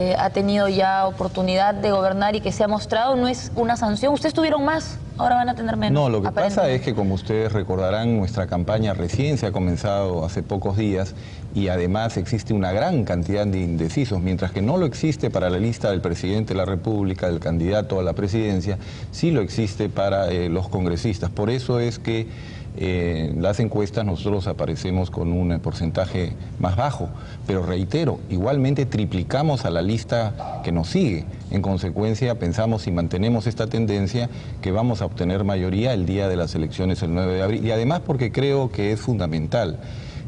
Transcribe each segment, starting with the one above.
Ha tenido ya oportunidad de gobernar y que se ha mostrado, no es una sanción. Ustedes tuvieron más, ahora van a tener menos. No, lo que pasa es que, como ustedes recordarán, nuestra campaña recién se ha comenzado hace pocos días y además existe una gran cantidad de indecisos, mientras que no lo existe para la lista del presidente de la República, del candidato a la presidencia, sí lo existe para los congresistas. Por eso es que las encuestas nosotros aparecemos con un porcentaje más bajo, pero reitero, igualmente triplicamos a la lista que nos sigue. En consecuencia, pensamos, si mantenemos esta tendencia, que vamos a obtener mayoría el día de las elecciones el 9 de abril. Y además porque creo que es fundamental.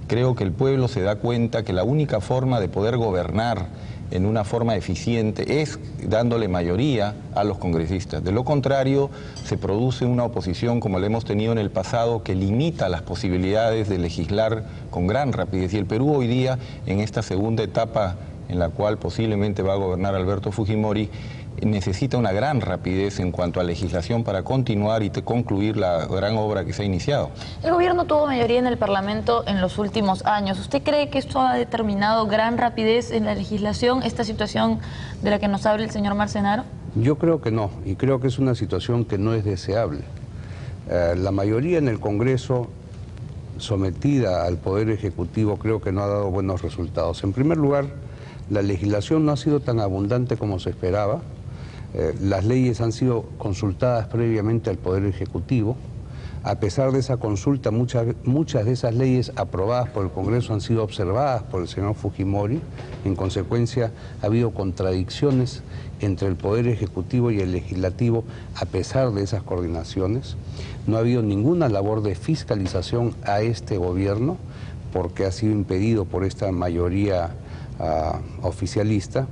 Creo que el pueblo se da cuenta que la única forma de poder gobernar en una forma eficiente es dándole mayoría a los congresistas. De lo contrario, se produce una oposición como la hemos tenido en el pasado, que limita las posibilidades de legislar con gran rapidez. Y el Perú hoy día, en esta segunda etapa en la cual posiblemente va a gobernar Alberto Fujimori, necesita una gran rapidez en cuanto a legislación para continuar y concluir la gran obra que se ha iniciado. El gobierno tuvo mayoría en el Parlamento en los últimos años. ¿Usted cree que esto ha determinado gran rapidez en la legislación, esta situación de la que nos habla el señor Marcenaro? Yo creo que no, y creo que es una situación que no es deseable. La mayoría en el Congreso sometida al Poder Ejecutivo creo que no ha dado buenos resultados. En primer lugar, la legislación no ha sido tan abundante como se esperaba. Las leyes han sido consultadas previamente al Poder Ejecutivo. A pesar de esa consulta, muchas de esas leyes aprobadas por el Congreso han sido observadas por el señor Fujimori. En consecuencia, ha habido contradicciones entre el Poder Ejecutivo y el Legislativo a pesar de esas coordinaciones. No ha habido ninguna labor de fiscalización a este gobierno porque ha sido impedido por esta mayoría oficialista.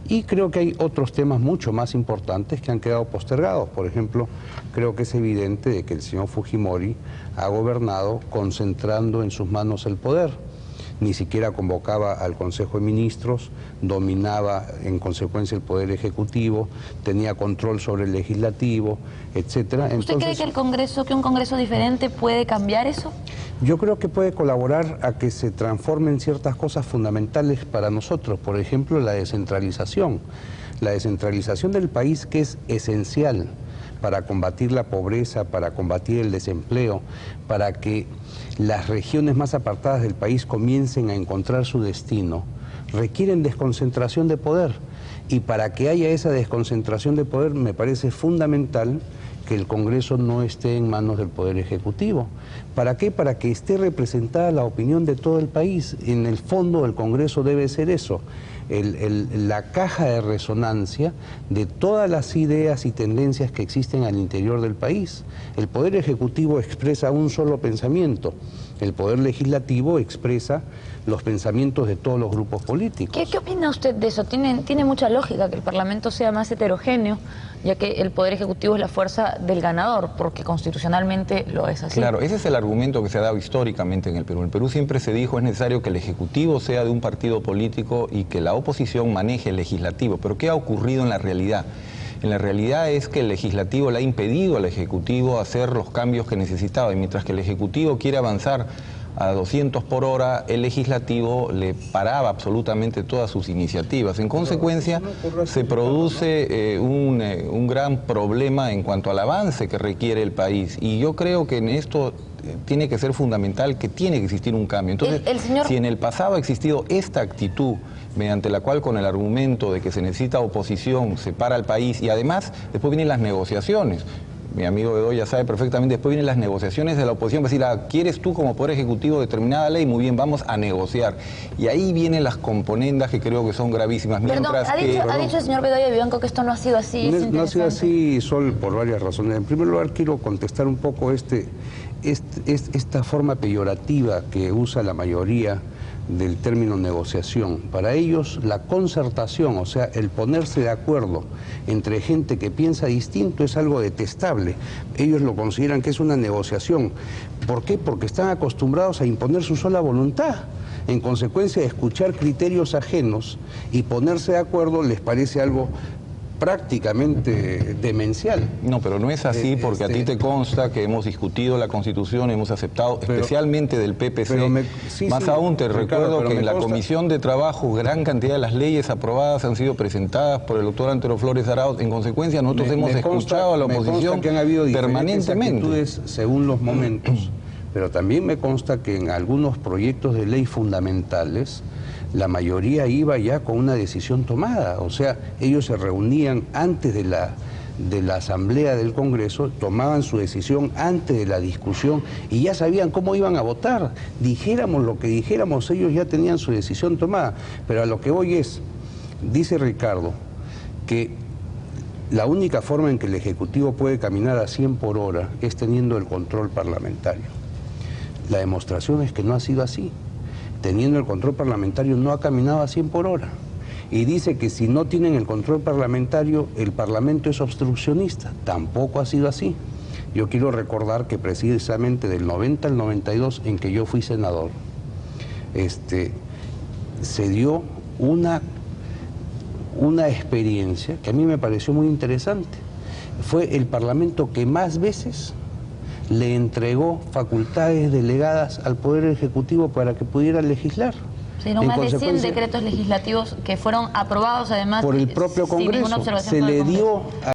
Y creo que hay otros temas mucho más importantes que han quedado postergados. Por ejemplo, creo que es evidente de que el señor Fujimori ha gobernado concentrando en sus manos el poder. Ni siquiera convocaba al Consejo de Ministros, dominaba en consecuencia el Poder Ejecutivo, tenía control sobre el Legislativo, etcétera. ¿Usted cree que un Congreso diferente puede cambiar eso? Yo creo que puede colaborar a que se transformen ciertas cosas fundamentales para nosotros, por ejemplo, la descentralización. La descentralización del país, que es esencial para combatir la pobreza, para combatir el desempleo, para que las regiones más apartadas del país comiencen a encontrar su destino, requieren desconcentración de poder. Y para que haya esa desconcentración de poder, me parece fundamental que el Congreso no esté en manos del Poder Ejecutivo. ¿Para qué? Para que esté representada la opinión de todo el país. En el fondo, el Congreso debe ser eso, la caja de resonancia de todas las ideas y tendencias que existen al interior del país. El Poder Ejecutivo expresa un solo pensamiento, el Poder Legislativo expresa los pensamientos de todos los grupos políticos. ¿Qué opina usted de eso? Tiene mucha lógica que el Parlamento sea más heterogéneo, ya que el Poder Ejecutivo es la fuerza del ganador, porque constitucionalmente lo es así. Claro, ese es el argumento que se ha dado históricamente en el Perú. En el Perú siempre se dijo es necesario que el Ejecutivo sea de un partido político y que la oposición maneje el Legislativo. Pero ¿qué ha ocurrido en la realidad? En la realidad es que el Legislativo le ha impedido al Ejecutivo hacer los cambios que necesitaba, y mientras que el Ejecutivo quiere avanzar a 200 por hora, el Legislativo le paraba absolutamente todas sus iniciativas. En consecuencia, se produce un gran problema en cuanto al avance que requiere el país. Y yo creo que en esto tiene que ser fundamental, que tiene que existir un cambio. Entonces, si en el pasado ha existido esta actitud, mediante la cual, con el argumento de que se necesita oposición, se para el país, y además después vienen las negociaciones. Mi amigo Bedoya sabe perfectamente, después vienen las negociaciones de la oposición, para decir, ¿quieres tú como Poder Ejecutivo determinada ley? Muy bien, vamos a negociar. Y ahí vienen las componendas que creo que son gravísimas. Perdón, ha dicho el señor Bedoya Vivanco que esto no ha sido así. No ha sido así, Sol, por varias razones. En primer lugar, quiero contestar un poco esta forma peyorativa que usa la mayoría del término negociación. Para ellos, la concertación, o sea, el ponerse de acuerdo entre gente que piensa distinto, es algo detestable. Ellos lo consideran que es una negociación. ¿Por qué? Porque están acostumbrados a imponer su sola voluntad. En consecuencia, escuchar criterios ajenos y ponerse de acuerdo les parece algo prácticamente demencial. No, pero no es así porque a ti te consta que hemos discutido la Constitución, hemos aceptado, especialmente del PPC. Más aún te recuerdo que en la Comisión de Trabajo gran cantidad de las leyes aprobadas han sido presentadas por el doctor Antero Flores Arauz. En consecuencia, nosotros hemos escuchado a la oposición que han habido permanentemente. Actitudes según los momentos, pero también me consta que en algunos proyectos de ley fundamentales la mayoría iba ya con una decisión tomada, o sea, ellos se reunían antes de la asamblea del Congreso, tomaban su decisión antes de la discusión y ya sabían cómo iban a votar. Dijéramos lo que dijéramos, ellos ya tenían su decisión tomada. Pero a lo que voy es, dice Ricardo, que la única forma en que el Ejecutivo puede caminar a 100 por hora es teniendo el control parlamentario. La demostración es que no ha sido así. Teniendo el control parlamentario no ha caminado a 100 por hora. Y dice que si no tienen el control parlamentario, el Parlamento es obstruccionista. Tampoco ha sido así. Yo quiero recordar que precisamente del 90 al 92, en que yo fui senador, se dio una experiencia que a mí me pareció muy interesante. Fue el Parlamento que más veces le entregó facultades delegadas al Poder Ejecutivo para que pudiera legislar. Sí, no, más de 100 decretos legislativos que fueron aprobados además por el propio Congreso. sin ninguna observación Se por el le Congreso. dio